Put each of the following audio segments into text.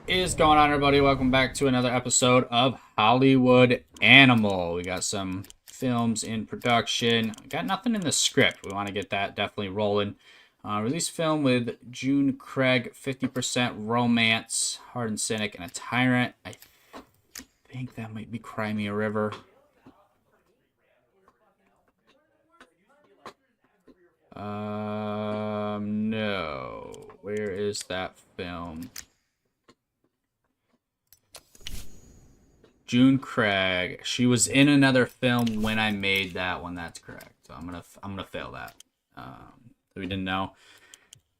Is going on, everybody? Welcome back to another episode of Hollywood Animal. We got some films in production. Got nothing in the script. We want to get that definitely rolling. Release film with June Craig, 50% romance, hard and cynic, and a tyrant. I think that might be Cry Me a River. No. Where is that film? June Craig. She was in another film when I made that one. That's correct. So I'm gonna fail that. We didn't know.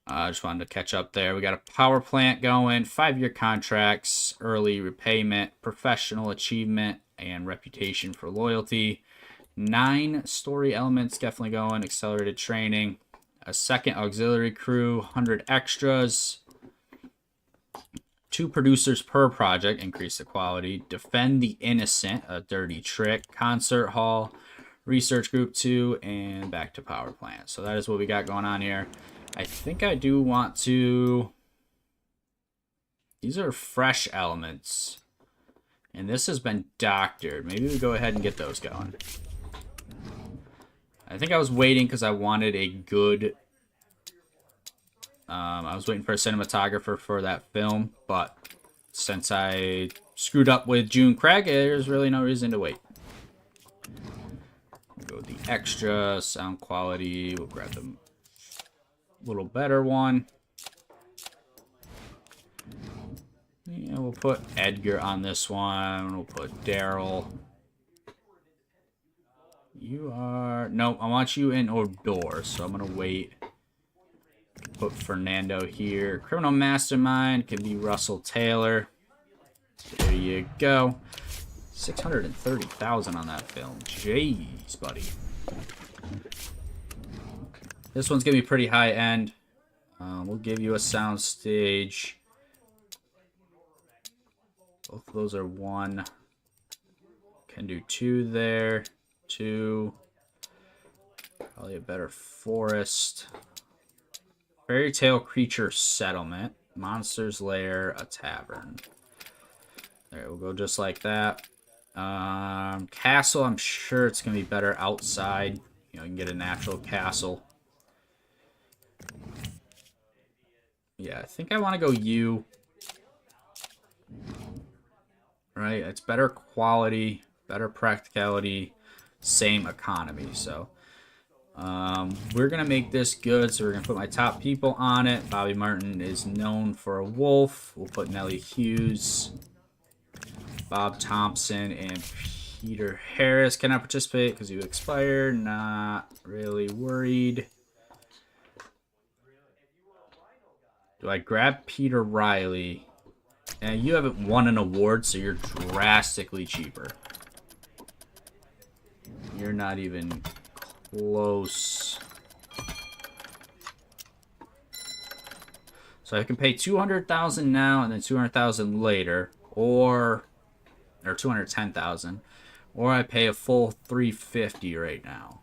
I just wanted to catch up there. We got a power plant going, 5-year contracts, early repayment, professional achievement, and reputation for loyalty. 9 story elements definitely going, accelerated training, a second auxiliary crew, 100 extras. 2 producers per project, increase the quality. Defend the Innocent, a dirty trick. Concert hall, research group 2, and back to power plant. So that is what we got going on here. I think I do want to... These are fresh elements. And this has been doctored. Maybe we go ahead and get those going. I think I was waiting because I wanted a good... I was waiting for a cinematographer for that film, but since I screwed up with June Craig, there's really no reason to wait. We'll go with the extra sound quality. We'll grab the little better one. Yeah, we'll put Edgar on this one. We'll put Daryl. You are... No, I want you in Odor, so I'm going to wait. Put Fernando here. Criminal Mastermind can be Russell Taylor. There you go. 630,000 on that film. Jeez, buddy. This one's gonna be pretty high end. We'll give you a sound stage. Both of those are 1. Can do 2 there. 2. Probably a better forest. Fairy Tale Creature Settlement, Monster's Lair, a Tavern. There, we'll go just like that. Castle, I'm sure it's going to be better outside. You know, you can get a natural castle. Yeah, I think I want to go U. Right, it's better quality, better practicality, same economy, so... we're going to make this good, so we're going to put my top people on it. Bobby Martin is known for a wolf. We'll put Nellie Hughes, Bob Thompson, and Peter Harris. Cannot participate because you expired. Not really worried. Do I grab Peter Riley? And you haven't won an award, so you're drastically cheaper. You're not even... close. So I can pay 200,000 now and then 200,000 later, or 210,000, or I pay a full 350 right now.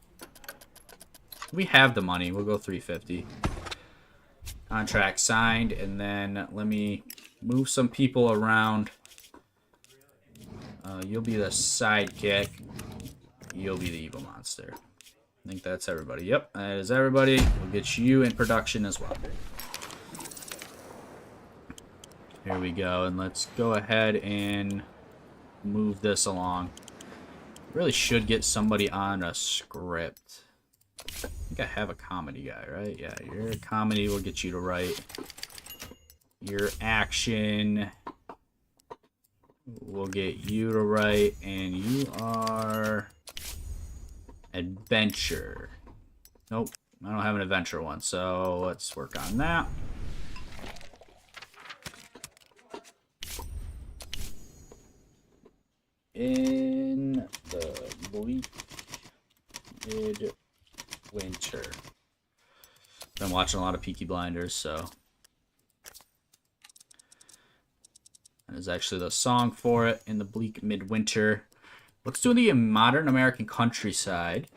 We have the money. We'll go 350. Contract signed, and then let me move some people around. You'll be the sidekick. You'll be the evil monster. I think that's everybody. Yep, that is everybody. We'll get you in production as well. Here we go, and let's go ahead and move this along. Really should get somebody on a script. I think I have a comedy guy, right? Yeah, you're a comedy. We'll get you to write. Your action. We'll get you to write, and you are... adventure. Nope, I don't have an adventure one, so let's work on that. In the bleak midwinter. Been watching a lot of Peaky Blinders, so that is actually the song for it. In the bleak midwinter. Let's do the modern American countryside.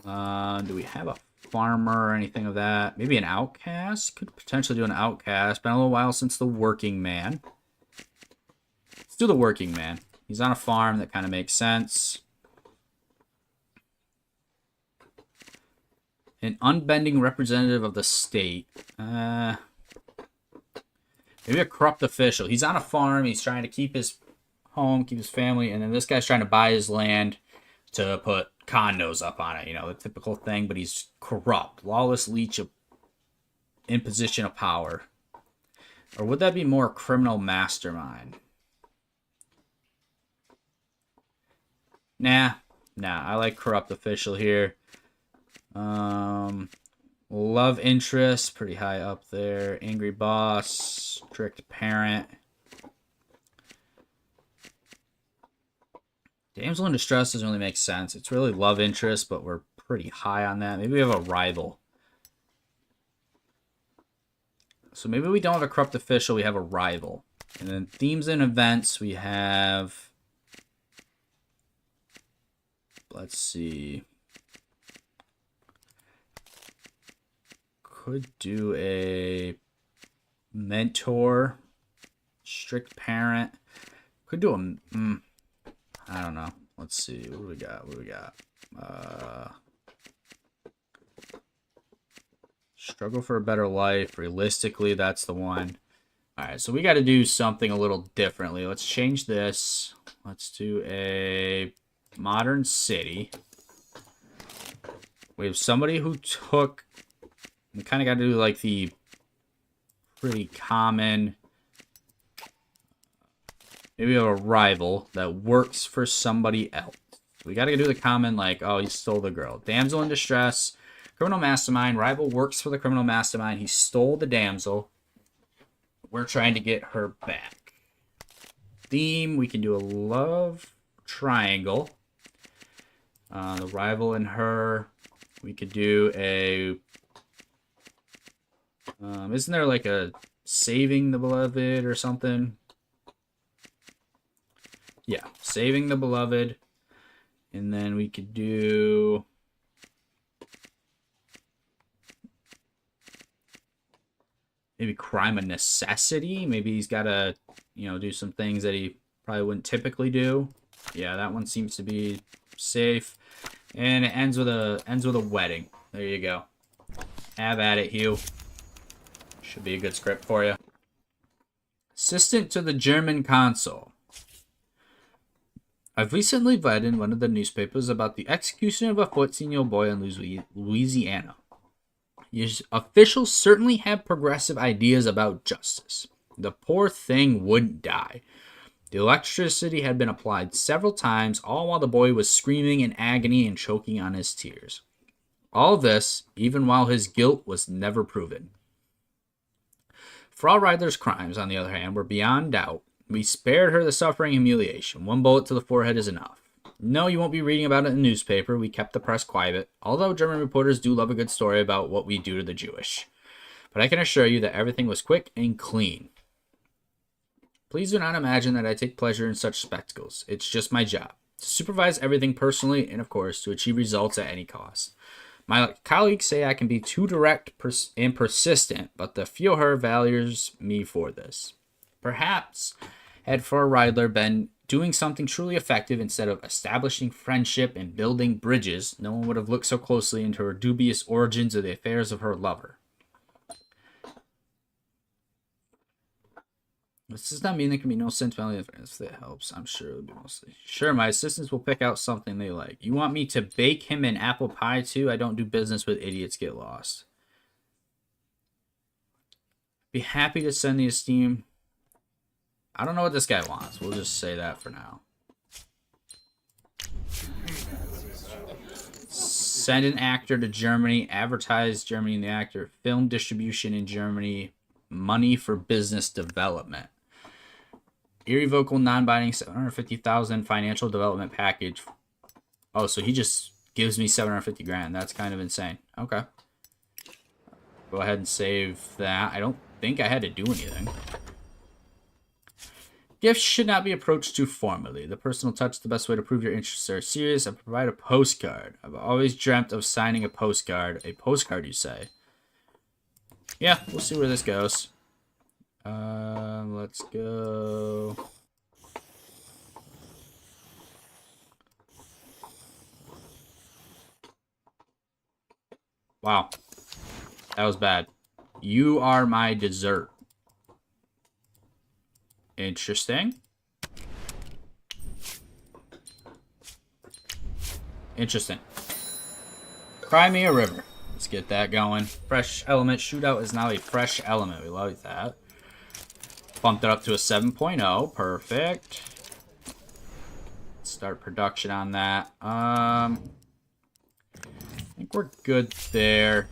Do we have a farmer or anything of that. Maybe an outcast? Could potentially do an outcast. Been a little while since the working man. Let's do the working man. He's on a farm. That kind of makes sense. An unbending representative of the state. Maybe a corrupt official. He's on a farm. He's trying to keep his home, keep his family, and then this guy's trying to buy his land to put condos up on it. You know, the typical thing, but he's corrupt. Lawless leech of imposition of power. Or would that be more criminal mastermind? Nah. I like corrupt official here. Love interest, pretty high up there. Angry boss, strict parent. Damsel in distress doesn't really make sense. It's really love interest, but we're pretty high on that. Maybe we have a rival. So maybe we don't have a corrupt official, we have a rival. And then themes and events, we have... Let's see. Could do a mentor, strict parent. Could do a... I don't know. Let's see. What do we got? Struggle for a better life. Realistically, that's the one. Alright, so we got to do something a little differently. Let's change this. Let's do a modern city. We have somebody who took... We kind of got to do like the pretty common... Maybe we have a rival that works for somebody else. We got to do the common, like, oh, he stole the girl. Damsel in distress, criminal mastermind. Rival works for the criminal mastermind. He stole the damsel. We're trying to get her back. Theme, we can do a love triangle. The rival and her. We could do a... isn't there like a saving the beloved or something? Yeah, saving the beloved. And then we could do... maybe crime of necessity. Maybe he's got to, you know, do some things that he probably wouldn't typically do. Yeah, that one seems to be safe. And it ends with a wedding. There you go. Have at it, Hugh. Should be a good script for you. Assistant to the German consul. I've recently read in one of the newspapers about the execution of a 14-year-old boy in Louisiana. His officials certainly had progressive ideas about justice. The poor thing wouldn't die. The electricity had been applied several times, all while the boy was screaming in agony and choking on his tears. All this, even while his guilt was never proven. Frau Reidler's crimes, on the other hand, were beyond doubt. We spared her the suffering and humiliation. One bullet to the forehead is enough. No, you won't be reading about it in the newspaper. We kept the press quiet, although German reporters do love a good story about what we do to the Jewish. But I can assure you that everything was quick and clean. Please do not imagine that I take pleasure in such spectacles. It's just my job. To supervise everything personally and, of course, to achieve results at any cost. My colleagues say I can be too direct and persistent, but the Führer values me for this. Perhaps, had Frau Reidler been doing something truly effective instead of establishing friendship and building bridges, no one would have looked so closely into her dubious origins or the affairs of her lover. This does not mean there can be no sentimental difference. That helps. I'm sure it would be mostly. Sure, my assistants will pick out something they like. You want me to bake him an apple pie too? I don't do business with idiots. Get lost. Be happy to send the esteem. I don't know what this guy wants. We'll just say that for now. Send an actor to Germany. Advertise Germany and the actor. Film distribution in Germany. Money for business development. Irrevocable, non-binding, $750,000 financial development package. Oh, so he just gives me 750 grand. That's kind of insane. Okay. Go ahead and save that. I don't think I had to do anything. Gifts should not be approached too formally. The personal touch is the best way to prove your interests are serious and provide a postcard. I've always dreamt of signing a postcard. A postcard, you say? Yeah, we'll see where this goes. Let's go. Wow. That was bad. You are my dessert. Interesting. Interesting. Cry me a river. Let's get that going. Fresh element shootout is now a fresh element. We love that. Bumped it up to a 7.0. Perfect. Start production on that. I think we're good there.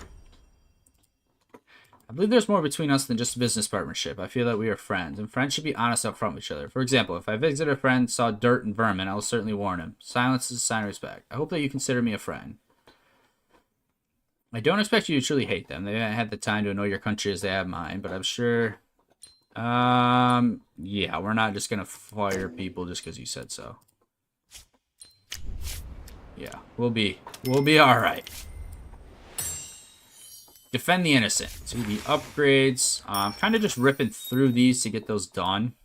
I believe there's more between us than just a business partnership. I feel that we are friends, and friends should be honest up front with each other. For example, if I visit a friend, saw dirt and vermin, I will certainly warn him. Silence is a sign of respect. I hope that you consider me a friend. I don't expect you to truly hate them. They haven't had the time to know your country as they have mine, but I'm sure... yeah, we're not just gonna fire people just because you said so. Yeah, we'll be alright. Defend the innocent. So the upgrades. I'm kind of just ripping through these to get those done.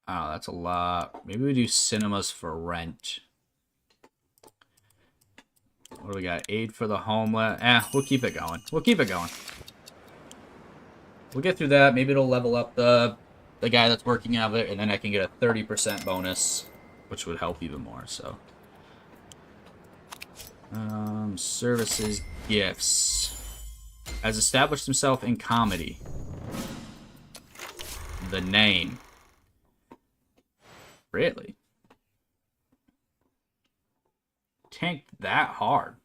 Oh, that's a lot. Maybe we do cinemas for rent. What do we got? Aid for the homeless. We'll keep it going. We'll keep it going. We'll get through that. Maybe it'll level up the guy that's working out of it, and then I can get a 30% bonus, which would help even more, so. Services, gifts. Has established himself in comedy. The name. Really? Tanked that hard.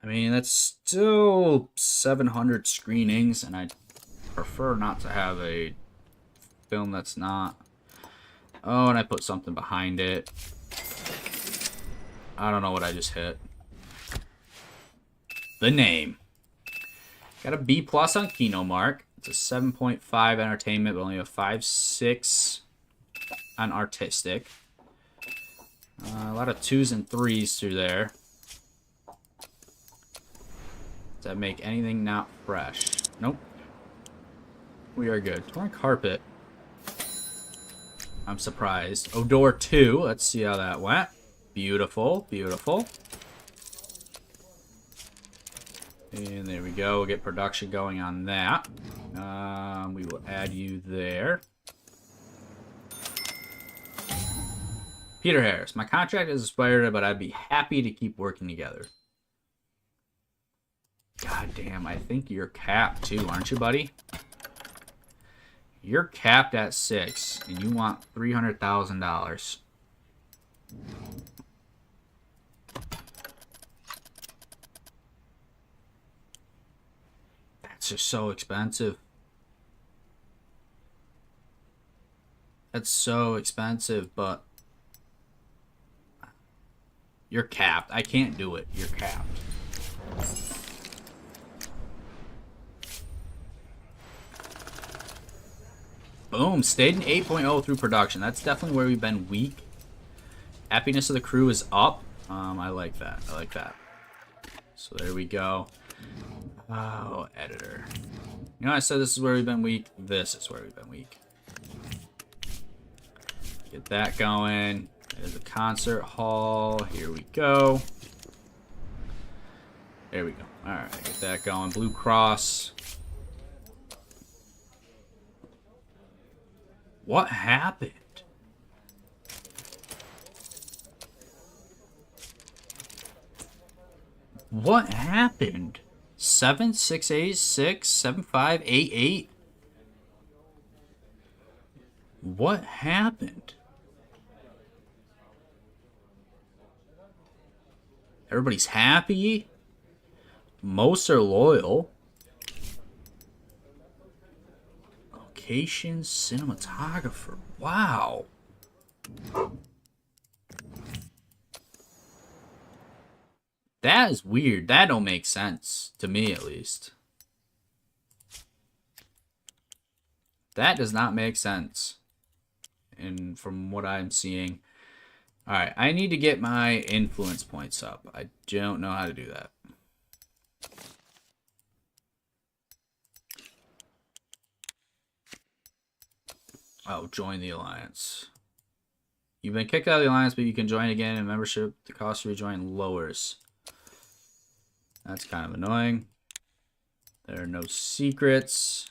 I mean, that's still 700 screenings, and I'd prefer not to have a film that's not... Oh, and I put something behind it. I don't know what I just hit. The name. Got a B+ on Kino Mark. It's a 7.5 entertainment, but only a 5.6 on artistic. A lot of 2s and 3s through there. Does that make anything not fresh? Nope. We are good. Torn carpet. I'm surprised. Odor 2. Let's see how that went. Beautiful. Beautiful. And there we go. We'll get production going on that. We will add you there. Peter Harris. My contract is expired, but I'd be happy to keep working together. God damn, I think you're capped too, aren't you, buddy? You're capped at 6, and you want $300,000. That's just so expensive. That's so expensive, but... You're capped. I can't do it. You're capped. Boom, stayed in 8.0 through production. That's definitely where we've been weak. Happiness of the crew is up. I like that. I like that. So there we go. Oh, editor. You know, I said this is where we've been weak. This is where we've been weak. Get that going. There's a concert hall. Here we go. There we go. All right, get that going. Blue Cross. What happened? What happened? 7, 6, 8, 6, 7, 5, 8, 8. What happened? Everybody's happy. Most are loyal. Location cinematographer. Wow. That is weird. That don't make sense. To me, at least. That does not make sense. And from what I'm seeing. Alright, I need to get my influence points up. I don't know how to do that. Oh, join the alliance. You've been kicked out of the alliance, but you can join again in membership. The cost to rejoin lowers. That's kind of annoying. There are no secrets.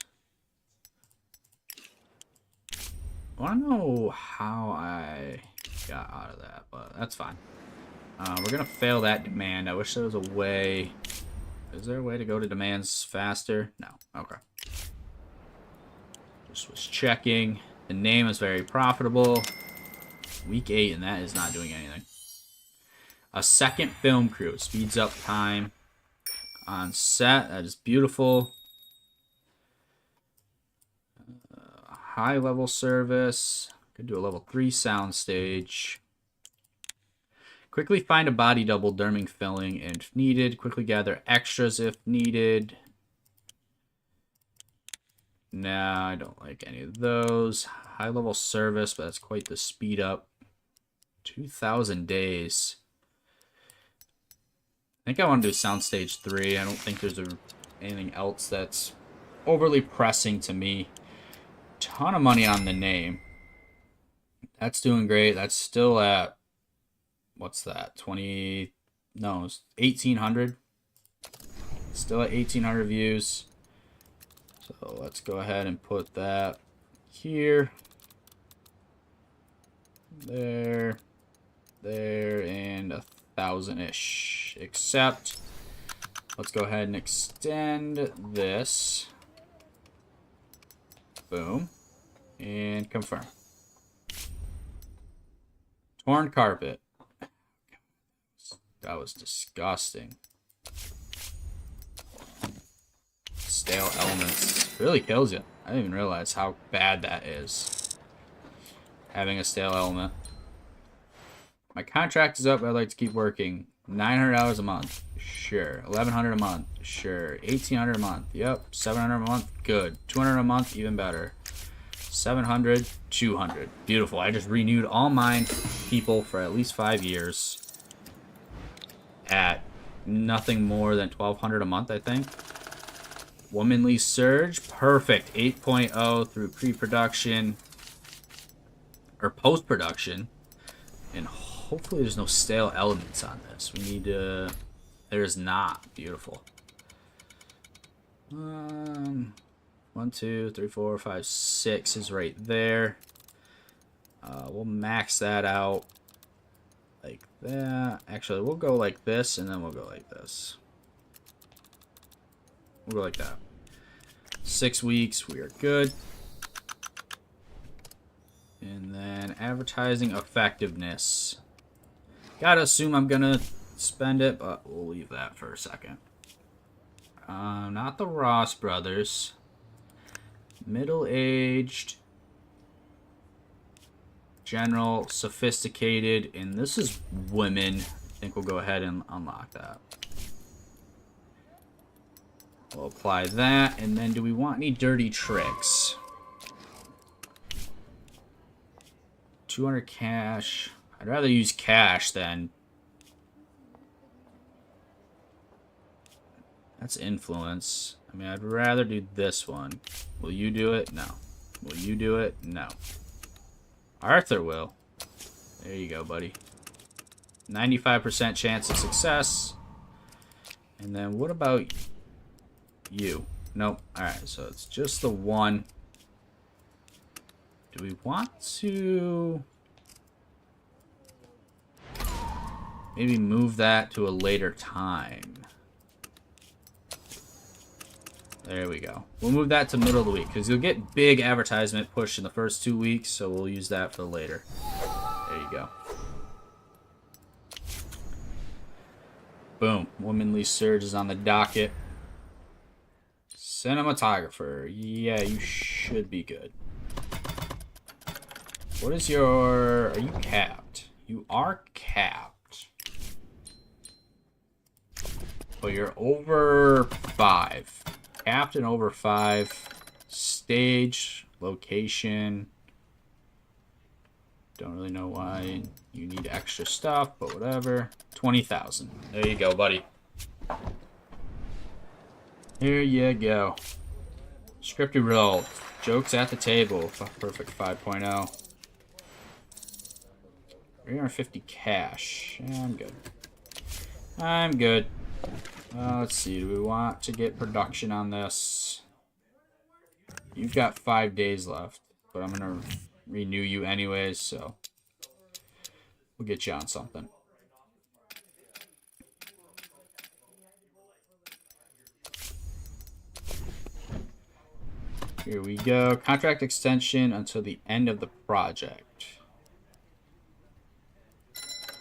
I want to know how I got out of that, but that's fine. We're going to fail that demand. I wish there was a way. Is there a way to go to demands faster? No. Okay. Just was checking. The name is very profitable. Week 8, and that is not doing anything. A second film crew. Speeds up time on set. That is beautiful. High level service. Could do a level 3 sound stage. Quickly find a body double during filling if needed. Quickly gather extras if needed. No, I don't like any of those. High level service, but that's quite the speed up. 2,000 days. I think I want to do soundstage 3. I don't think there's anything else that's overly pressing to me. Ton of money on the name. That's doing great. That's still at, what's that? 20, no, it's 1,800. Still at 1,800 views. So let's go ahead and put that here. There, and 1,000-ish. Except, let's go ahead and extend this. Boom. And confirm. Torn carpet. That was disgusting. Stale elements. Really kills you. I didn't even realize how bad that is. Having a stale element. My contract is up, but I'd like to keep working. $900 a month. Sure. $1,100 a month. Sure. $1,800 a month. Yep. $700 a month. Good. $200 a month. Even better. $700. $200. Beautiful. I just renewed all mine people for at least 5 years. At nothing more than $1,200 a month, I think. Womanly Surge. Perfect. 8.0 through pre-production. Or post-production. And hopefully there's no stale elements on this. We need to... There's not. Beautiful. 1, 2, 3, 4, 5, 6 is right there. We'll max that out like that. Actually, we'll go like this, and then we'll go like this. We'll go like that. 6 weeks. We are good. And then advertising effectiveness. Gotta assume I'm gonna spend it, but we'll leave that for a second. Not the Ross brothers. Middle-aged. General, sophisticated, and this is women. I think we'll go ahead and unlock that. We'll apply that, and then do we want any dirty tricks? 200 cash. I'd rather use cash than... That's influence. I mean, I'd rather do this one. Will you do it? No. Will you do it? No. Arthur will. There you go, buddy. 95% chance of success. And then what about you? Nope. Alright, so it's just the one. Do we want to maybe move that to a later time? There we go. We'll move that to middle of the week because you'll get big advertisement push in the first 2 weeks, so we'll use that for later. There you go. Boom. Womanly Surge is on the docket. Cinematographer. Yeah, you should be good. What is your... Are you capped? You are capped. But you're over 5. Capped and over 5. Stage, location. Don't really know why you need extra stuff, but whatever. 20,000. There you go, buddy. Here you go. Scripted roll. Jokes at the table. Perfect 5.0. 350 cash. Yeah, I'm good. I'm good. Let's see. Do we want to get production on this? You've got 5 days left, but I'm going to renew you anyways, so we'll get you on something. Here we go. Contract extension until the end of the project.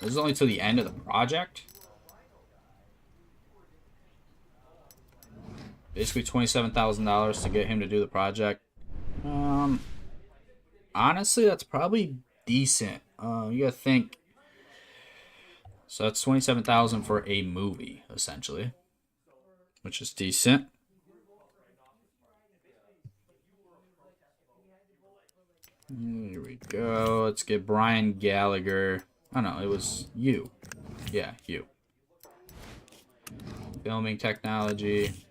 This is only till the end of the project? Basically $27,000 to get him to do the project. Honestly, that's probably decent. You gotta think. So that's $27,000 for a movie, essentially, which is decent. Here we go. Let's get Brian Gallagher. Oh no, it was you. Yeah, you. Filming technology.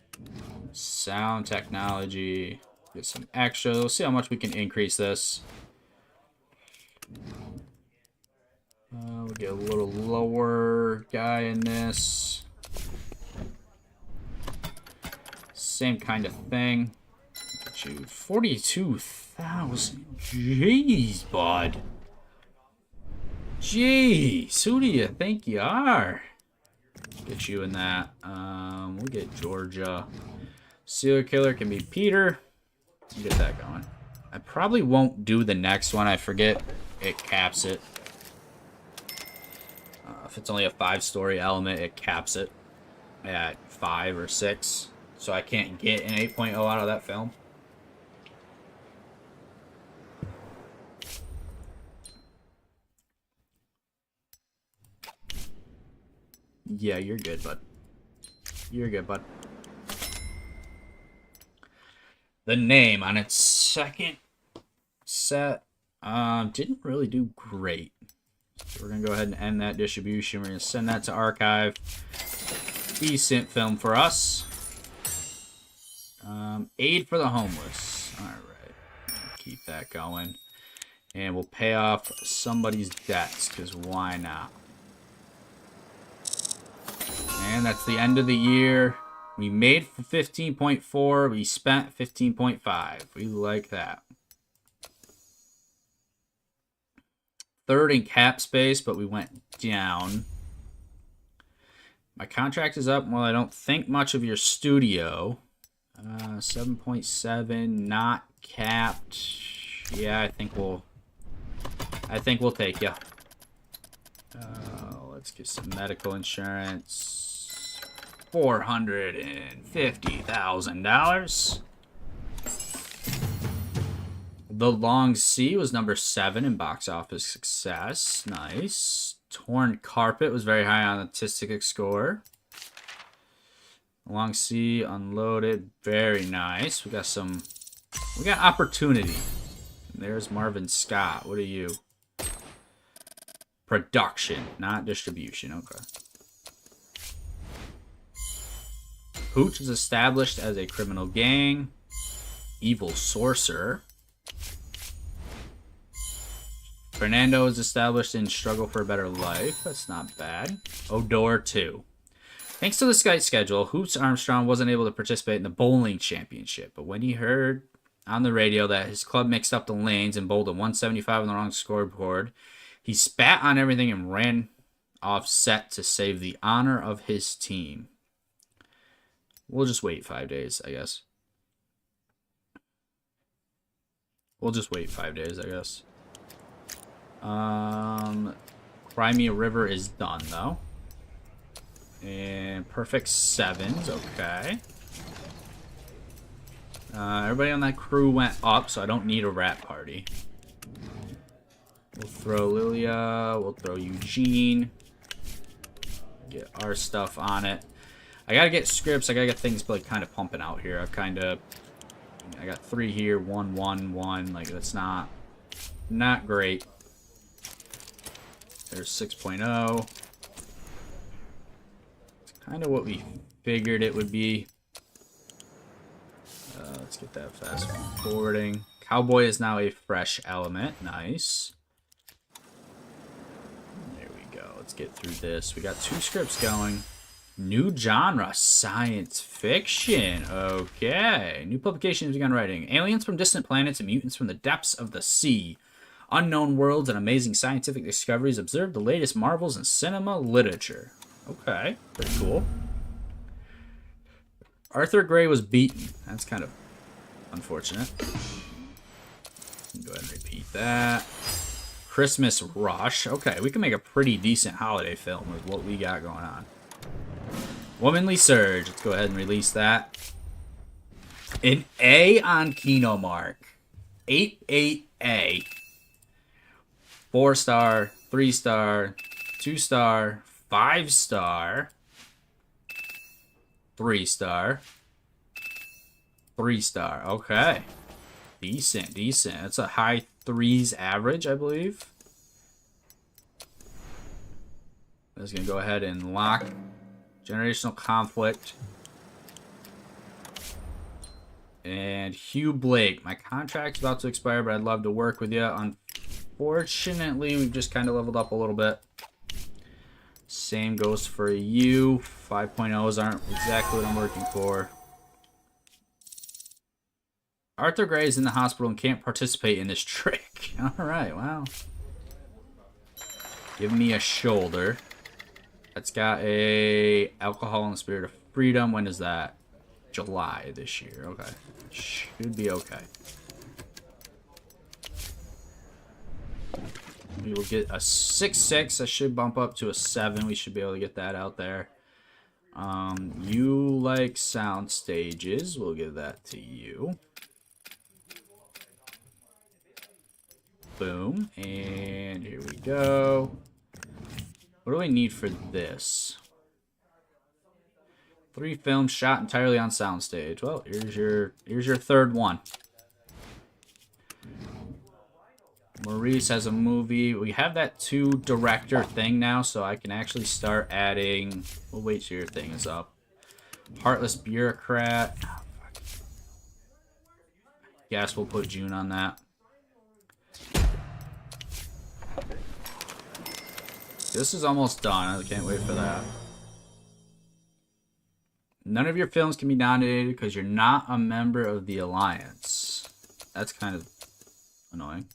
Sound technology. Get some extra. We'll see how much we can increase this. We'll get a little lower guy in this. Same kind of thing. Get you 42,000. Jeez, bud. Jeez, who do you think you are? Get you in that. We'll get Georgia. Serial killer can be Peter. Get that going. I probably won't do the next one. I forget it caps it. If it's only a 5-story element, it caps it at 5 or 6. So I can't get an 8.0 out of that film. Yeah, you're good, bud. You're good, bud. The Name on its second set didn't really do great. So we're going to go ahead and end that distribution. We're going to send that to archive. Decent film for us. Aid for the homeless. All right. Keep that going. And we'll pay off somebody's debts, because why not? And that's the end of the year. We made 15.4. We spent 15.5. We like that. Third in cap space, but we went down. My contract is up. Well, I don't think much of your studio. 7.7, not capped. Yeah, I think we'll take you. Let's get some medical insurance. $450,000. The Long Sea was number 7 in box office success. Nice. Torn Carpet was very high on the artistic score. Long Sea Unloaded, very nice. We got opportunity. And there's Marvin Scott. What are you? Production, not distribution. Okay. Hooch is established as a criminal gang. Evil Sorcerer. Fernando is established in Struggle for a Better Life. That's not bad. Odor 2. Thanks to the Skype schedule, Hoots Armstrong wasn't able to participate in the bowling championship. But when he heard on the radio that his club mixed up the lanes and bowled a 175 on the wrong scoreboard, he spat on everything and ran off set to save the honor of his team. We'll just wait 5 days, I guess. We'll just wait 5 days, I guess. Crimea River is done, though. And Perfect Sevens, okay. Everybody on that crew went up, so I don't need a rat party. We'll throw Lilia. We'll throw Eugene. Get our stuff on it. I gotta get scripts. I gotta get things like kind of pumping out here. I got 3 here. 1, 1, 1. Like that's not great. There's 6.0. It's kind of what we figured it would be. Let's get that fast forwarding. Cowboy is now a fresh element. Nice. There we go. Let's get through this. We got 2 scripts going. New genre, science fiction. Okay. New publication has begun writing. Aliens from distant planets and mutants from the depths of the sea. Unknown worlds and amazing scientific discoveries. Observe the latest marvels in cinema literature. Okay. Pretty cool. Arthur Gray was beaten. That's kind of unfortunate. Go ahead and repeat that. Christmas Rush. Okay, we can make a pretty decent holiday film with what we got going on. Womanly Surge. Let's go ahead and release that. An A on Kinomark. 8A. 4-star, 3-star, 2-star, 5-star, 3-star, 3-star. Okay. Decent. That's a high 3s average, I believe. I'm just going to go ahead and lock Generational Conflict. And Hugh Blake. My contract's about to expire, but I'd love to work with you. Unfortunately, we've just kind of leveled up a little bit. Same goes for you. 5.0s aren't exactly what I'm working for. Arthur Gray is in the hospital and can't participate in this trick. Alright, wow. Give me a shoulder. That's got a alcohol and the spirit of freedom. When is that? July this year. Okay. Should be okay. We will get a 6/6. I should bump up to a 7. We should be able to get that out there. You like sound stages. We'll give that to you. Boom. And here we go. What do we need for this? 3 films shot entirely on soundstage. Well, here's your third one. Maurice has a movie. We have that 2 director thing now, so I can actually start adding. We'll wait till your thing is up. Heartless Bureaucrat. Oh, fuck. Guess we'll put June on that. This is almost done. I can't wait for that. None of your films can be nominated because you're not a member of the Alliance. That's kind of annoying.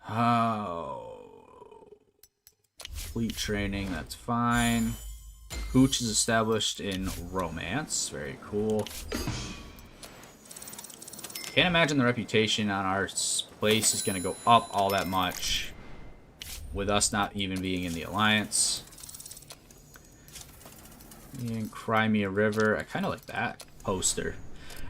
Oh. Fleet training, that's fine. Hooch is established in romance. Very cool. Can't imagine the reputation on our place is going to go up all that much with us not even being in the Alliance. And Crimea River. I kind of like that poster.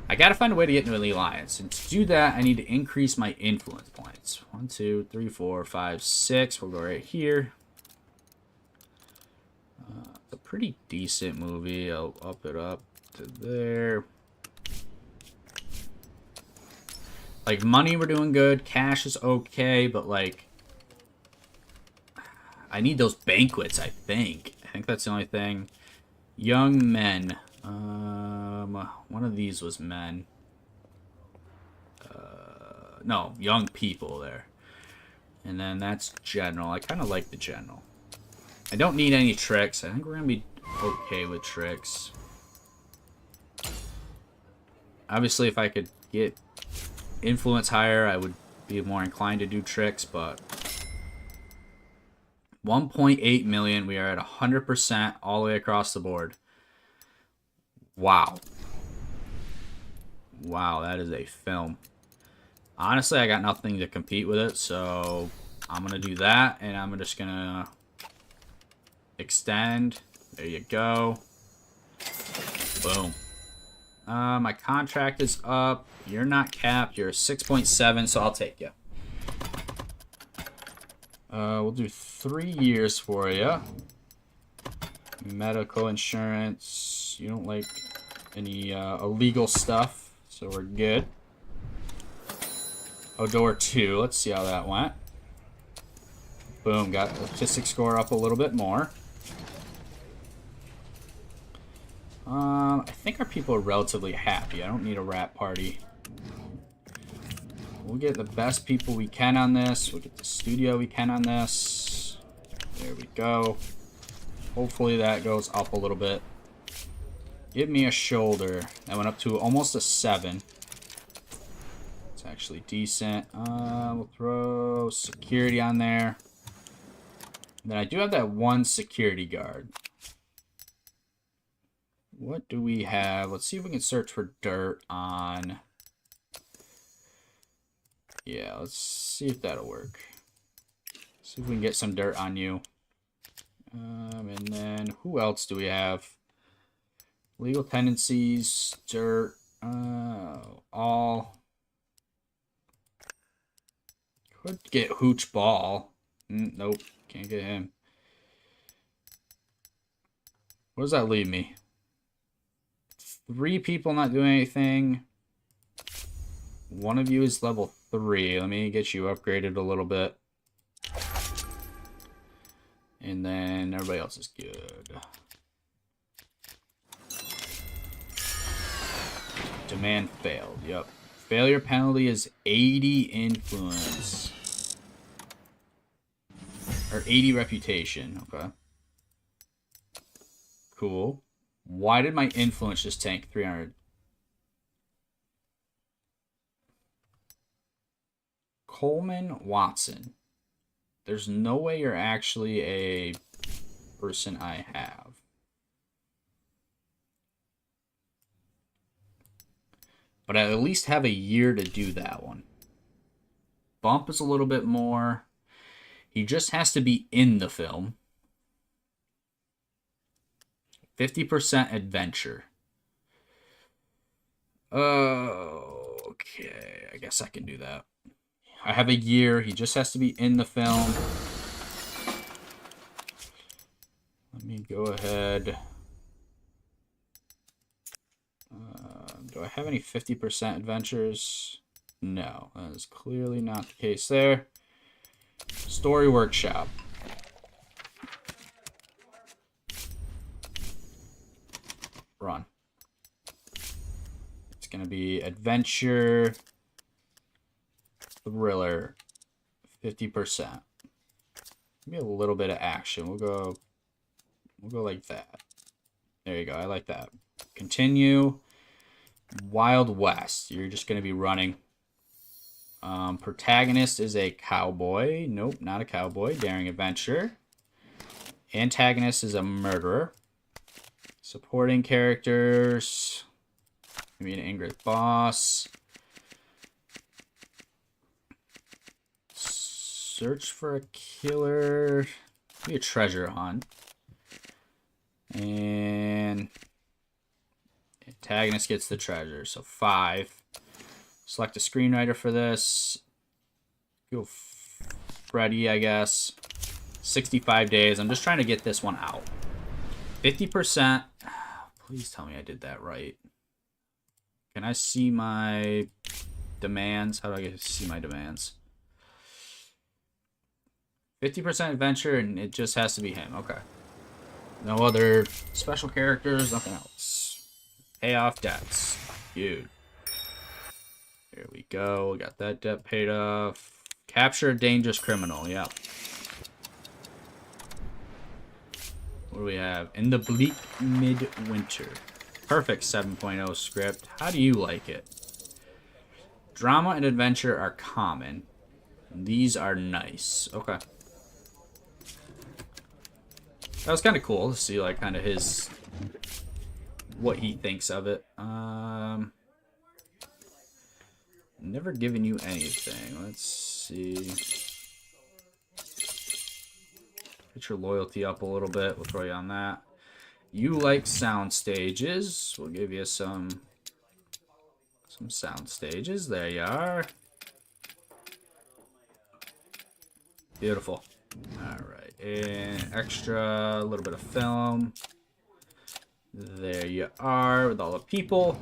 I gotta find a way to get into the Alliance. And to do that, I need to increase my influence points. 1, 2, 3, 4, 5, 6. We'll go right here. It's a pretty decent movie. I'll up it up to there. Like, money, we're doing good. Cash is okay, but, like, I need those banquets, I think. I think that's the only thing. Young men. One of these was men. No, young people there. And then that's general. I kind of like the general. I don't need any tricks. I think we're going to be okay with tricks. Obviously, if I could get influence higher, I would be more inclined to do tricks, but 1.8 million. We are at 100% all the way across the board. Wow. Wow, that is a film. Honestly, I got nothing to compete with it, so I'm going to do that, and I'm just going to extend. There you go. Boom. My contract is up. You're not capped. You're a 6.7, so I'll take you. We'll do 3 years for you. Medical insurance. You don't like any illegal stuff, so we're good. Odor 2. Let's see how that went. Boom, got the autistic score up a little bit more. I think our people are relatively happy. I don't need a rat party. We'll get the best people we can on this. We'll get the studio we can on this. There we go. Hopefully that goes up a little bit. Give me a shoulder. That went up to almost a 7. It's actually decent. We'll throw security on there. And then I do have that one security guard. What do we have? Let's see if we can search for dirt on... Yeah, let's see if that'll work. See if we can get some dirt on you. And then who else do we have? Legal tendencies, dirt, all. Could get Hooch Ball. Nope, can't get him. What does that leave me? 3 people not doing anything. One of you is level 3. Let me get you upgraded a little bit. And then everybody else is good. Demand failed. Yep. Failure penalty is 80 influence. Or 80 reputation. Okay. Cool. Why did my influence just tank 300? Coleman Watson. There's no way you're actually a person I have. But I at least have a year to do that one. Bump is a little bit more. He just has to be in the film. 50% adventure. Okay, I guess I can do that. I have a year. He just has to be in the film. Let me go ahead. Do I have any 50% adventures? No, that is clearly not the case there. Story workshop. Run. It's going to be adventure, thriller, 50%. Maybe a little bit of action. We'll go like that. There you go. I like that. Continue. Wild West. You're just going to be running. Protagonist is a cowboy. Nope, not a cowboy. Daring adventure. Antagonist is a murderer. Supporting characters. Maybe an angry boss. Search for a killer. Maybe a treasure hunt. And antagonist gets the treasure. So 5. Select a screenwriter for this. Go Freddy, I guess. 65 days. I'm just trying to get this one out. 50%. Please tell me I did that right. Can I see my demands? How do I get to see my demands? 50% adventure, and it just has to be him. Okay. No other special characters, nothing else. Pay off debts. Dude. Here we go. We got that debt paid off. Capture a dangerous criminal. Yeah. What do we have? In the bleak midwinter. Perfect 7.0 script. How do you like it? Drama and adventure are common. These are nice. Okay. That was kind of cool to see, like, kind of his... what he thinks of it. Never given you anything. Let's see. Get your loyalty up a little bit. We'll throw you on that. You like sound stages. We'll give you some sound stages. There you are. Beautiful. an extra little bit of film. There you are with all the people.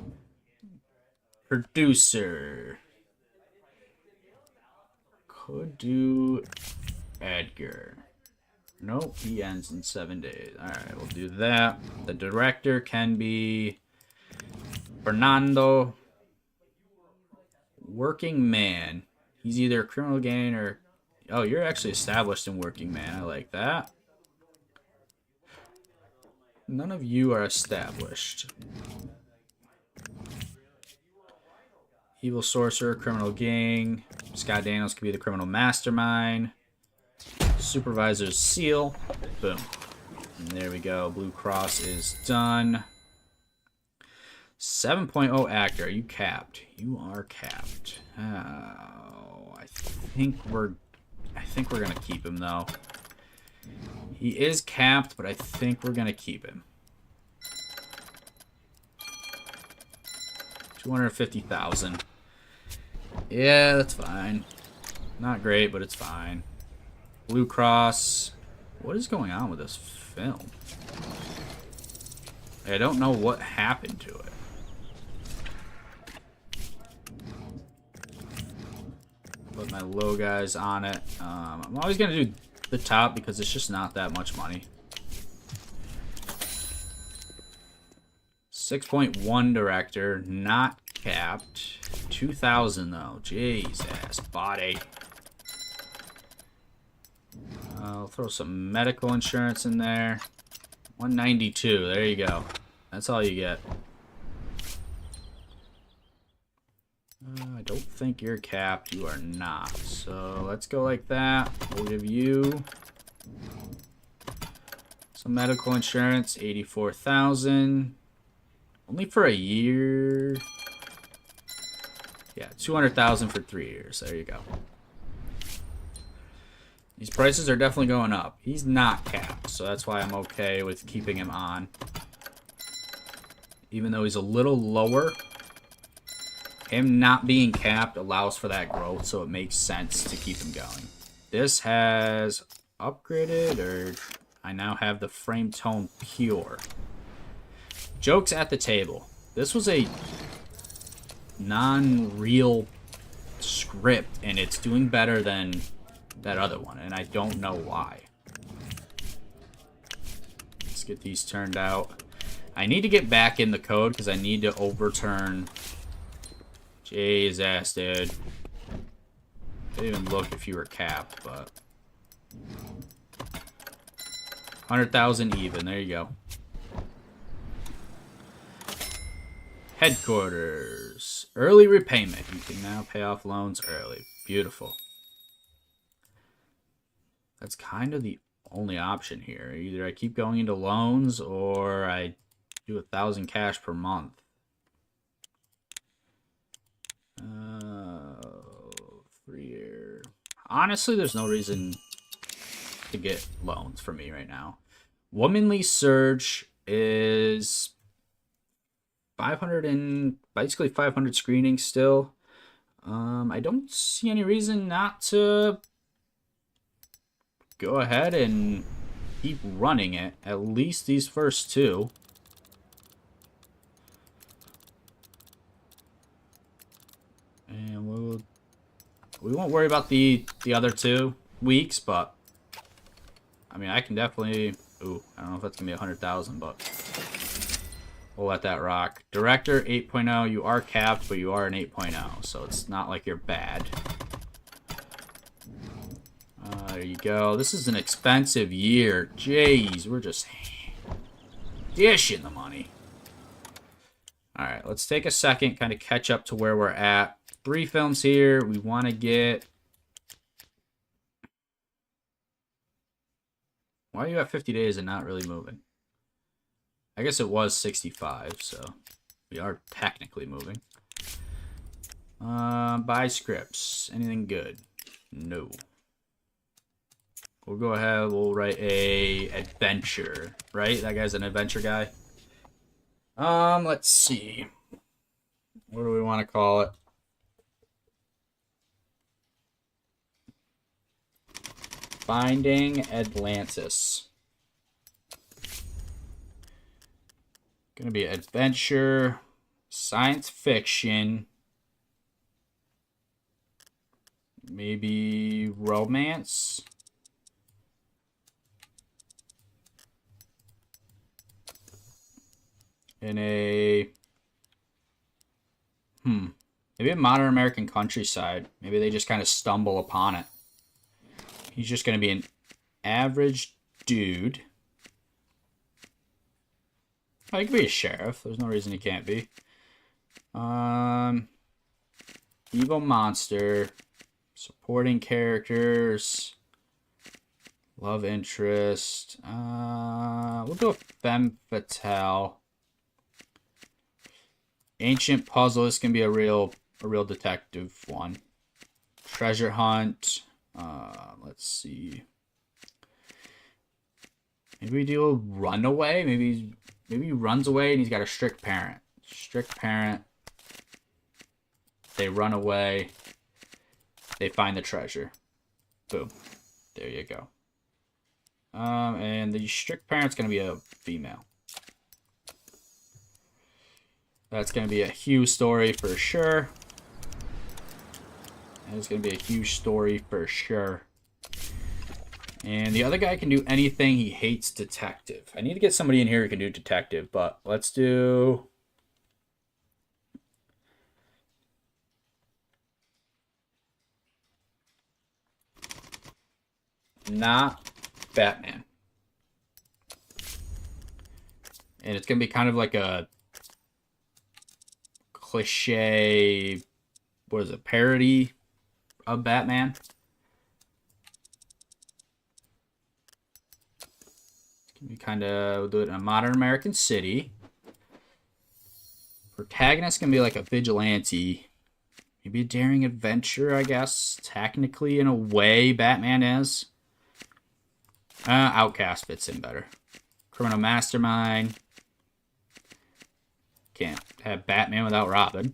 Producer. Could do Edgar. Nope, he ends in 7 days. Alright, we'll do that. The director can be Fernando. Working Man. He's either a criminal gang or... Oh, you're actually established in Working Man. I like that. None of you are established. Evil Sorcerer, Criminal Gang. Scott Daniels could be the criminal mastermind. Supervisor's Seal. Boom. And there we go. Blue Cross is done. 7.0 actor. Are you capped? You are capped. Oh, I think we're gonna keep him though. He is capped, but I think we're gonna keep him. 250,000. Yeah, that's fine. Not great, but it's fine. Blue Cross. What is going on with this film? I don't know what happened to it. Put my low guys on it. I'm always going to do the top because it's just not that much money. 6.1 director, not capped. 2,000 though. Jeez ass body. I'll throw some medical insurance in there. 192. There you go. That's all you get. I don't think you're capped. You are not. So let's go like that. We'll give you some medical insurance. 84,000. Only for a year. Yeah, 200,000 for 3 years. There you go. These prices are definitely going up. He's not capped, so that's why I'm okay with keeping him on. Even though he's a little lower, him not being capped allows for that growth, so it makes sense to keep him going. This has upgraded, or I now have the frame tone pure. Jokes at the table. This was a non-real script, and it's doing better than that other one, and I don't know why. Let's get these turned out. I need to get back in the code because I need to overturn. Jeez ass, dude. Didn't even look if you were capped, but 100,000 even. There you go. Headquarters. Early repayment. You can now pay off loans early. Beautiful. That's kind of the only option here. Either I keep going into loans or I do 1,000 cash per month. 3 year. Honestly, there's no reason to get loans for me right now. Womanly Surge is 500 and basically 500 screenings still. I don't see any reason not to go ahead and keep running it. At least these first two. And we won't worry about the other 2 weeks, but I mean I can definitely. Ooh, I don't know if that's gonna be 100,000, but we'll let that rock. Director 8.0. You are capped, but you are an 8.0, so it's not like you're bad. There you go. This is an expensive year. Jeez, we're just dishing the money. Alright, let's take a second, kind of catch up to where we're at. 3 films here. We want to get... Why are you at 50 days and not really moving? I guess it was 65, so we are technically moving. Buy scripts. Anything good? No. We'll go ahead, we'll write a adventure, right? That guy's an adventure guy. Let's see. What do we want to call it? Finding Atlantis. Gonna be adventure, science fiction, maybe romance. In a maybe a modern American countryside. Maybe they just kind of stumble upon it. He's just going to be an average dude. Oh, he could be a sheriff. There's no reason he can't be. Evil monster. Supporting characters. Love interest. We'll go with femme fatale. Ancient puzzle. This can be a real detective one. Treasure hunt. Let's see. Maybe we do a runaway. Maybe he runs away and he's got a strict parent. Strict parent. They run away. They find the treasure. Boom. There you go. And the strict parent's gonna be a female. That's gonna be a Hugh story for sure. It's going to be a huge story for sure. And the other guy can do anything. He hates detective. I need to get somebody in here who can do detective, but let's do... not Batman. And it's going to be kind of like a cliche, what is it, parody of Batman. It's gonna be kind of, we'll do it in a modern American city. Protagonist can be like a vigilante, maybe a daring adventure, I guess. Technically, in a way, Batman is. Outcast fits in better. Criminal mastermind. Can't have Batman without Robin.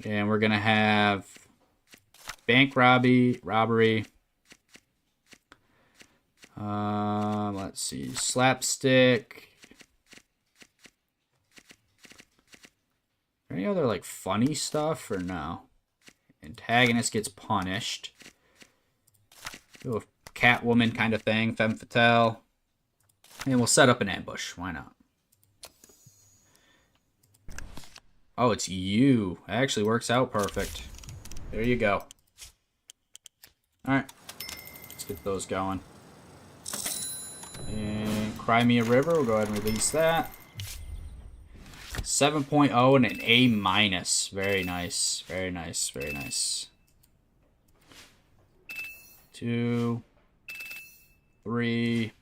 And we're gonna have bank robbery. Let's see, slapstick. Any other like funny stuff or no? Antagonist gets punished. Do a Catwoman kind of thing, femme fatale, and we'll set up an ambush. Why not? Oh, it's you. It actually works out perfect. There you go. Alright. Let's get those going. And Cry Me a River. We'll go ahead and release that. 7.0 and an A-. Very nice. Very nice. Very nice. 2, 3,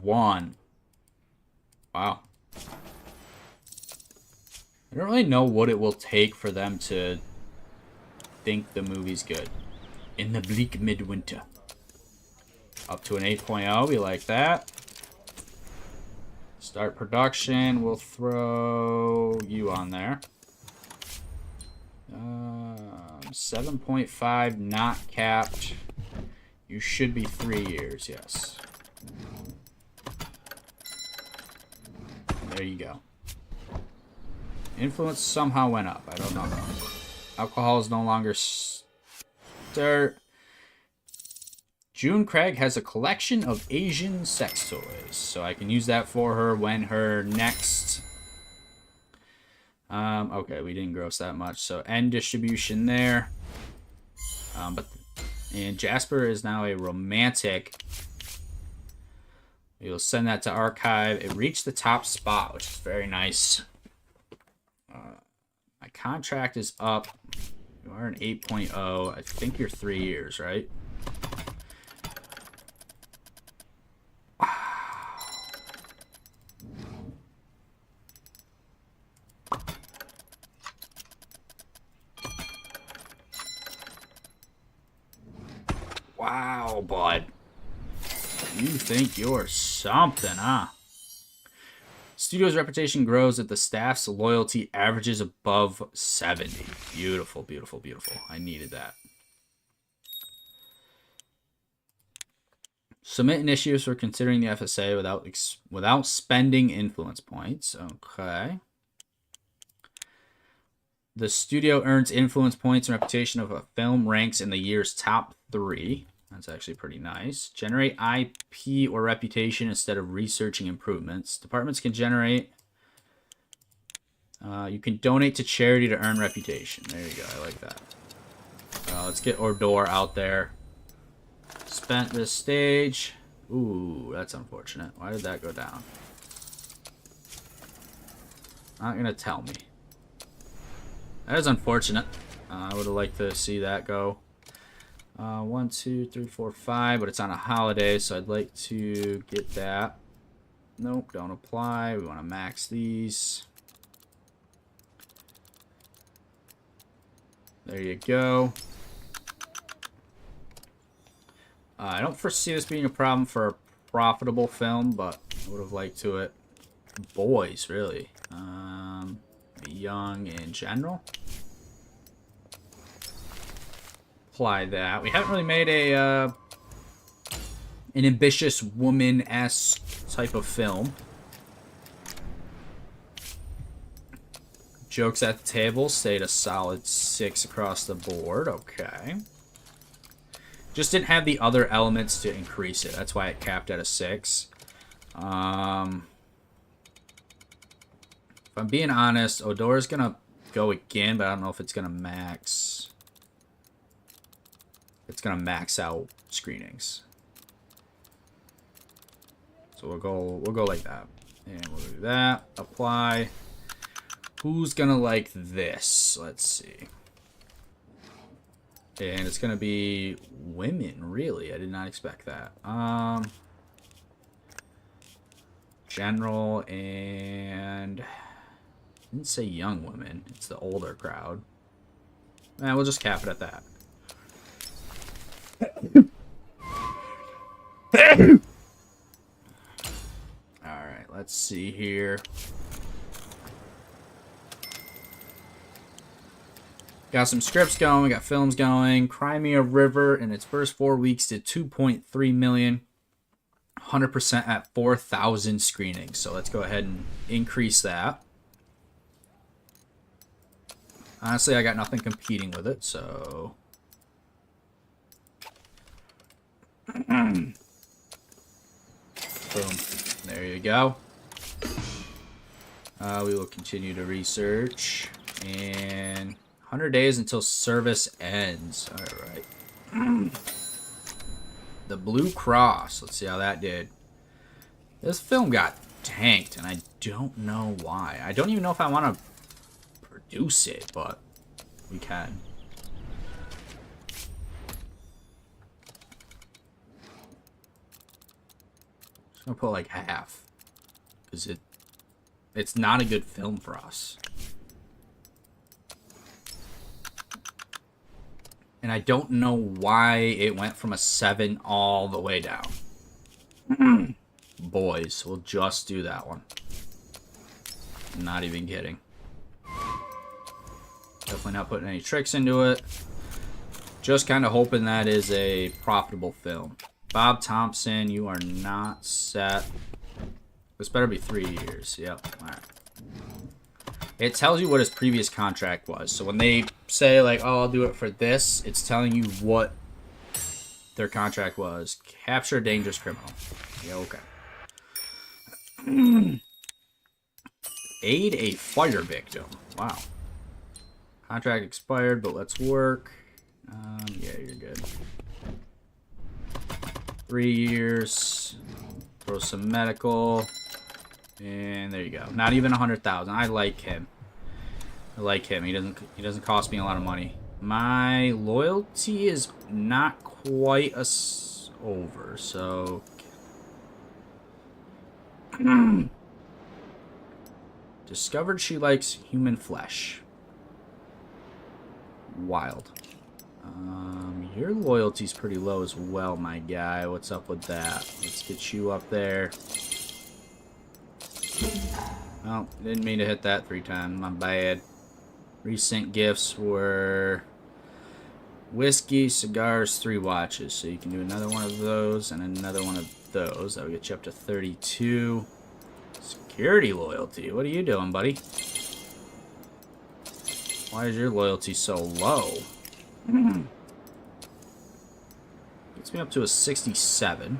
1. Wow. I don't really know what it will take for them to think the movie's good. In the bleak midwinter. Up to an 8.0. We like that. Start production. We'll throw you on there. 7.5 not capped. You should be 3 years, yes. There you go. Influence somehow went up. I don't know. Alcohol is no longer start. June Craig has a collection of Asian sex toys, so I can use that for her when her next... okay, we didn't gross that much, so end distribution there. And Jasper is now a romantic. We'll send that to archive. It reached the top spot, which is very nice. My contract is up. You are an 8.0. I think you're 3 years, right? Wow, bud. You think you're something, huh? Studio's reputation grows if the staff's loyalty averages above 70. Beautiful, beautiful, beautiful. I needed that. Submit initiatives for considering the FSA without spending influence points. Okay. The studio earns influence points and reputation if a film ranks in the year's top 3. That's actually pretty nice. Generate IP or reputation instead of researching improvements. Departments can generate. You can donate to charity to earn reputation. There you go. I like that. Let's get Ordor out there. Spent this stage. Ooh, that's unfortunate. Why did that go down? Not gonna tell me. That is unfortunate. I would have liked to see that go. 1, 2, 3, 4, 5, but it's on a holiday, so I'd like to get that. Nope, don't apply. We want to max these. There you go. I don't foresee this being a problem for a profitable film, but I would have liked to it. Boys, really. Young in general. Apply that. We haven't really made a an ambitious woman-esque type of film. Jokes at the table stayed a solid 6 across the board. Okay. Just didn't have the other elements to increase it. That's why it capped at a 6. If I'm being honest, Odor's gonna go again, but I don't know if it's gonna max. It's gonna max out screenings. So we'll go like that. And we'll do that. Apply. Who's gonna like this? Let's see. And it's gonna be women, really. I did not expect that. General and I didn't say young women. It's the older crowd. We'll just cap it at that. Alright, let's see here. Got some scripts going, we got films going. Crimea River in its first 4 weeks did 2.3 million. 100% at 4,000 screenings. So let's go ahead and increase that. Honestly, I got nothing competing with it, so... Boom. There you go. We will continue to research. And 100 days until service ends. Alright. The Blue Cross. Let's see how that did. This film got tanked, and I don't know why. I don't even know if I want to produce it, but we can. Just gonna put like half, because it's not a good film for us. And I don't know why it went from a 7 all the way down. Boys, we'll just do that one. Not even kidding. Definitely not putting any tricks into it. Just kind of hoping that is a profitable film. Bob Thompson, you are not set. This better be 3 years. Yep. Alright. It tells you what his previous contract was. So when they say, like, oh, I'll do it for this, it's telling you what their contract was. Capture a dangerous criminal. Yeah, okay. Aid a fire victim. Wow. Contract expired, but let's work. Yeah, you're good. 3 years. Throw some medical. And there you go. Not even 100,000. I like him. I like him. He doesn't cost me a lot of money. My loyalty is not quite over, so discovered she likes human flesh. Wild. Your loyalty's pretty low as well, my guy. What's up with that? Let's get you up there. Oh, didn't mean to hit that 3 times. My bad. Recent gifts were Whiskey, cigars, 3 watches. So you can do another one of those and another one of those. That'll get you up to 32. Security loyalty. What are you doing, buddy? Why is your loyalty so low? Gets me up to a 67.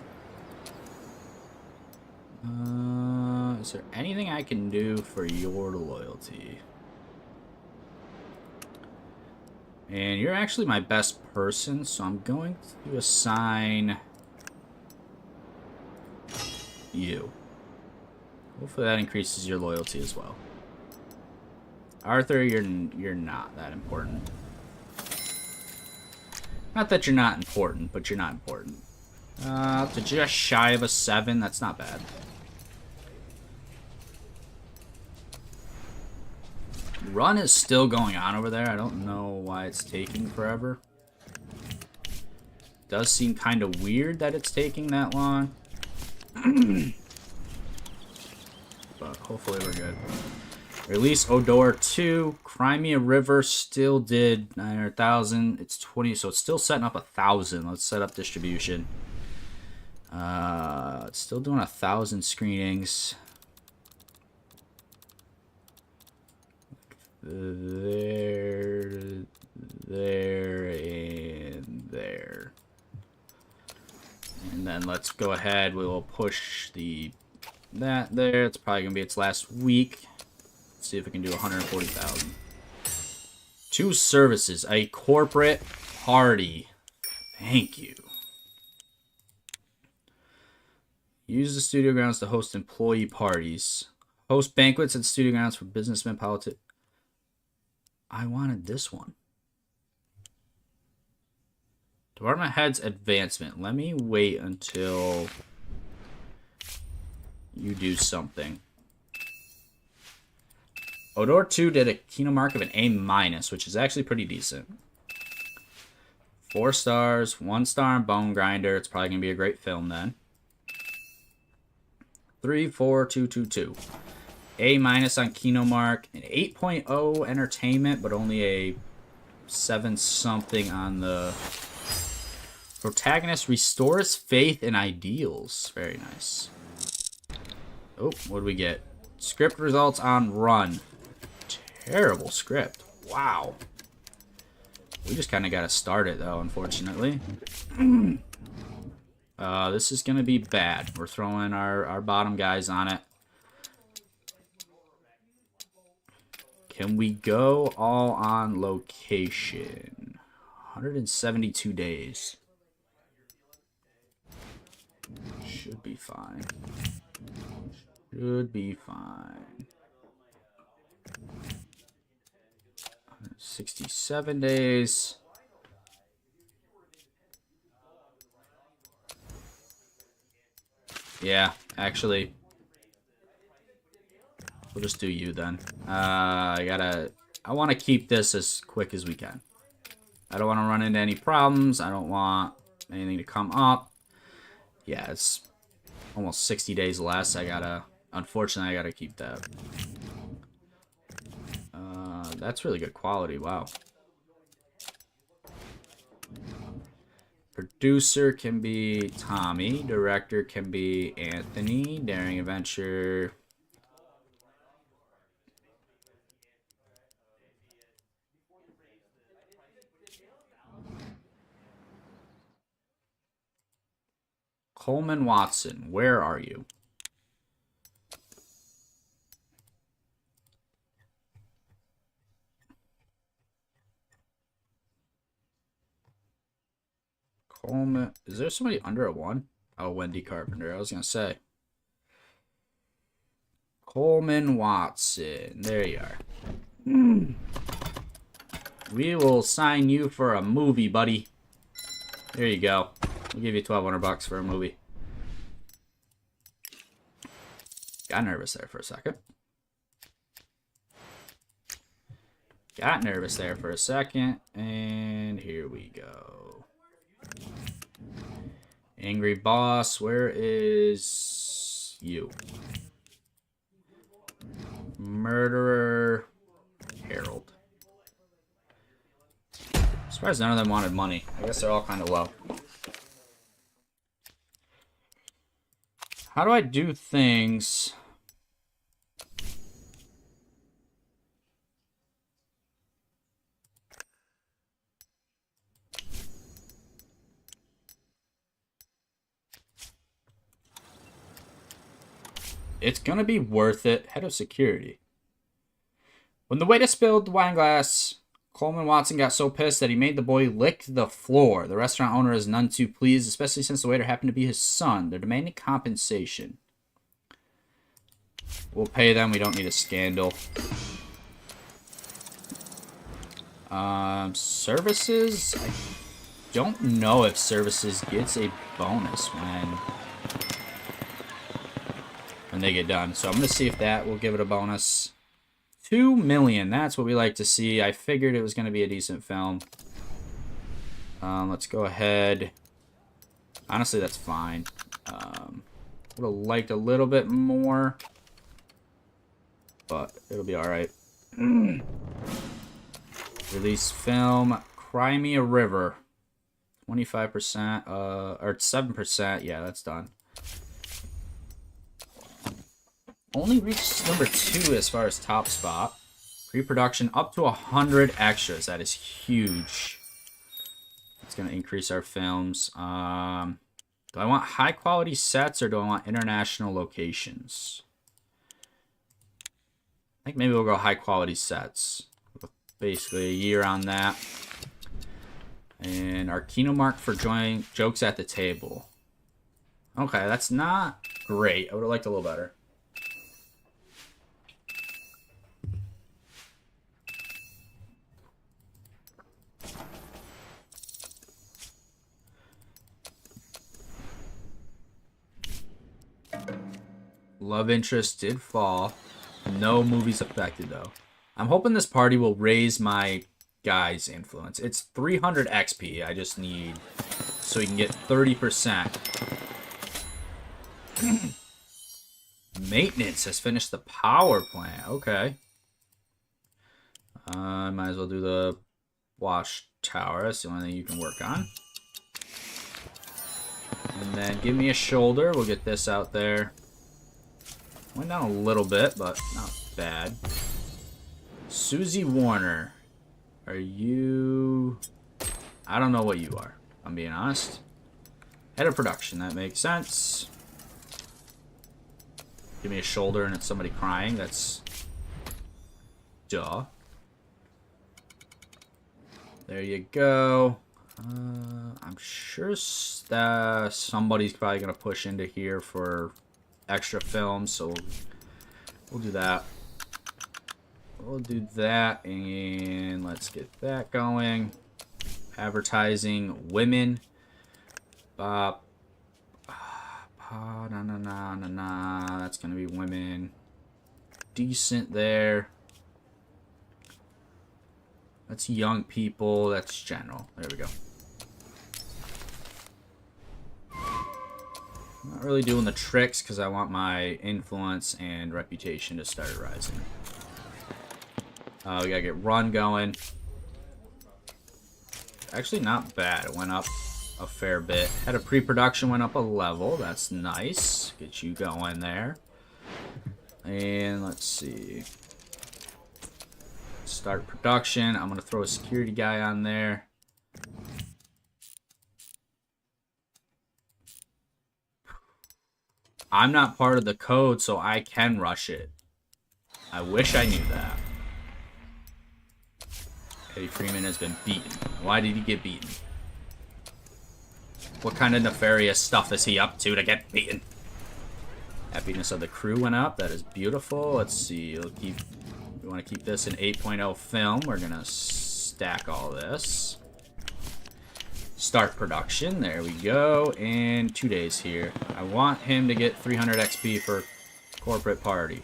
Is there anything I can do for your loyalty? And you're actually my best person, so I'm going to assign you. Hopefully that increases your loyalty as well. Arthur, you're not that important. Not that you're not important, but you're not important. To just shy of a 7, that's not bad. Run is still going on over there. I don't know why it's taking forever. Does seem kind of weird that it's taking that long. But hopefully we're good. Release Odor 2. Crimea River still did 900,000. It's 20, so it's still setting up 1,000. Let's set up distribution. It's still doing 1,000 screenings. There, and there. And then let's go ahead. We will push that there. It's probably going to be its last week. Let's see if we can do 140,000. 2 services. A corporate party. Thank you. Use the studio grounds to host employee parties. Host banquets at studio grounds for businessmen, politicians. I wanted this one. Department head's advancement. Let me wait until you do something. Odor 2 did a Kino mark of an A-, which is actually pretty decent. 4 stars, 1 star on Bone Grinder. It's probably going to be a great film then. 3, 4, 2, 2, 2. A- on Kino mark. An 8.0 entertainment, but only a 7-something on the protagonist. Restores faith and ideals. Very nice. Oh, what do we get? Script results on Run. Terrible script. Wow. We just kind of got to start it, though, unfortunately. This is going to be bad. We're throwing our bottom guys on it. Can we go all on location? 172 days. Should be fine. Should be fine. 67 days. Yeah, actually, we'll just do you then. I want to keep this as quick as we can. I don't want to run into any problems. I don't want anything to come up. Yeah, it's almost 60 days less. Unfortunately, I gotta keep that. That's really good quality. Wow. Producer can be Tommy. Director can be Anthony. Daring Adventure. Coleman Watson, where are you? Coleman, is there somebody under a 1? Oh, Wendy Carpenter, I was going to say. Coleman Watson, there you are. We will sign you for a movie, buddy. There you go. We'll give you $1,200 for a movie. Got nervous there for a second. Got nervous there for a second. And here we go. Angry Boss, where is you? Murderer Harold. Surprised none of them wanted money. I guess they're all kind of low. How do I do things? It's gonna be worth it. Head of security. When the waiter spilled the wine glass, Coleman Watson got so pissed that he made the boy lick the floor. The restaurant owner is none too pleased, especially since the waiter happened to be his son. They're demanding compensation. We'll pay them. We don't need a scandal. Services? I don't know if services gets a bonus when they get done. So I'm going to see if that will give it a bonus. 2 million. That's what we like to see. I figured it was going to be a decent film. Let's go ahead. Honestly, that's fine. Would have liked a little bit more, but it'll be all right. Release film. Cry Me a River. 25%. Or 7%. Yeah, that's done. Only reached number 2 as far as top spot. Pre-production up to 100 extras. That is huge. It's going to increase our films. Do I want high quality sets or do I want international locations? I think maybe we'll go high quality sets. Basically a year on that. And our Kino mark for jokes at the table. Okay, that's not great. I would have liked a little better. Love interest did fall. No movies affected, though. I'm hoping this party will raise my guy's influence. It's 300 XP. I just need so he can get 30%. Maintenance has finished the power plant. Okay. I might as well do the wash tower. That's the only thing you can work on. And then give me a shoulder. We'll get this out there. Went down a little bit, but not bad. Susie Warner. Are you... I don't know what you are, if I'm being honest. Head of production. That makes sense. Give me a shoulder and it's somebody crying. That's... duh. There you go. I'm sure somebody's probably going to push into here for extra films, so we'll do that. We'll do that, and let's get that going. Advertising women. That's gonna be women. Decent there. That's young people. That's general. There we go. Not really doing the tricks because I want my influence and reputation to start rising. We gotta get run going. Actually, not bad. It went up a fair bit. Had a pre-production, went up a level. That's nice. Get you going there. And let's see. Start production. I'm gonna throw a security guy on there. I'm not part of the code, so I can rush it. I wish I knew that. Eddie Freeman has been beaten. Why did he get beaten? What kind of nefarious stuff is he up to get beaten? Happiness of the crew went up. That is beautiful. Let's see. We want to keep this an 8.0 film. We're going to stack all this. Start production. There we go. And 2 days here. I want him to get 300 XP for corporate party.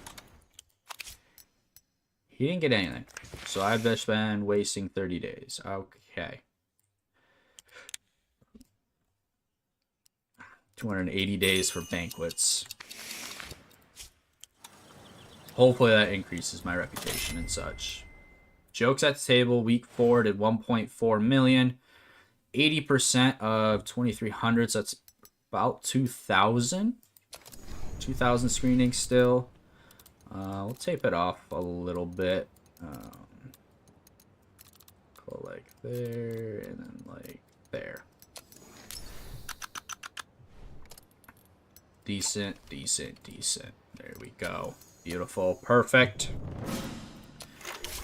He didn't get anything. So I've just been wasting 30 days. Okay. 280 days for banquets. Hopefully that increases my reputation and such. Jokes at the Table, week 4 did 1.4 million. 80% of 2,300, so that's about 2,000. 2,000 screenings still. We'll tape it off a little bit. Go like there, and then like there. Decent, decent, decent. There we go. Beautiful. Perfect.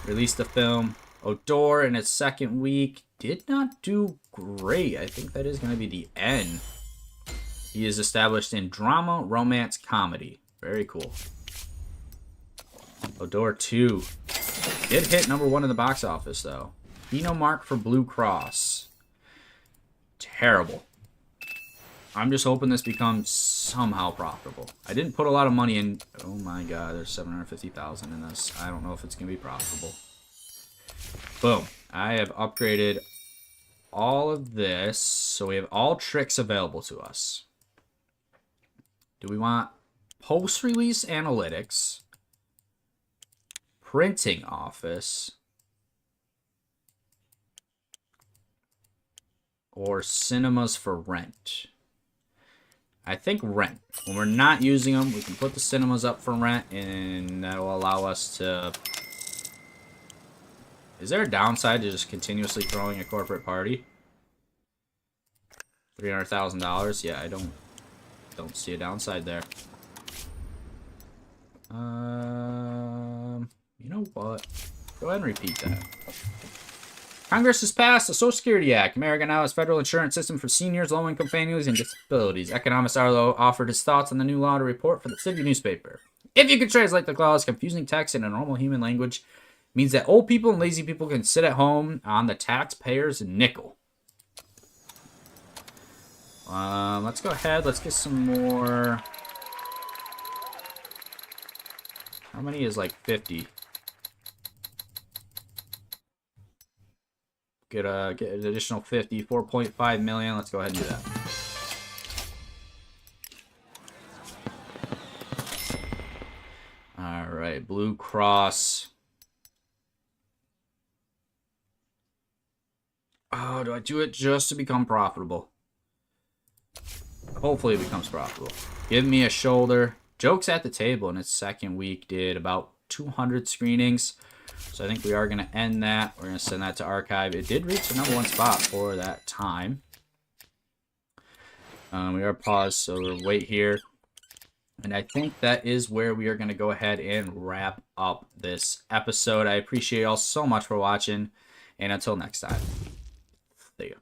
Released the film. Odor in its second week did not do great. I think that is going to be the end. He is established in drama, romance, comedy. Very cool. Odor 2 did hit #1 in the box office, though. Kino mark for Blue Cross. Terrible. I'm just hoping this becomes somehow profitable. I didn't put a lot of money in. Oh my god, there's 750,000 in this. I don't know if it's going to be profitable. Boom. I have upgraded all of this. So we have all tricks available to us. Do we want post-release analytics, printing office, or cinemas for rent? I think rent. When we're not using them, we can put the cinemas up for rent, and that will allow us to... Is there a downside to just continuously throwing a corporate party? $300,000? Yeah, I don't see a downside there. You know what? Go ahead and repeat that. Congress has passed the Social Security Act. America now has federal insurance system for seniors, low-income families, and disabilities. Economist Arlo offered his thoughts on the new law to report for the city newspaper. If you could translate the clause, confusing text in a normal human language means that old people and lazy people can sit at home on the taxpayer's nickel. Let's go ahead. Let's get some more. How many is like 50? Get an additional 50. 4.5 million. Let's go ahead and do that. All right, Blue Cross. Oh, do I do it just to become profitable? Hopefully it becomes profitable. Give me a shoulder. Jokes at the Table in its second week did about 200 screenings. So I think we are going to end that. We're going to send that to archive. It did reach the #1 spot for that time. We are paused, so we'll wait here. And I think that is where we are going to go ahead and wrap up this episode. I appreciate y'all so much for watching. And until next time. See ya.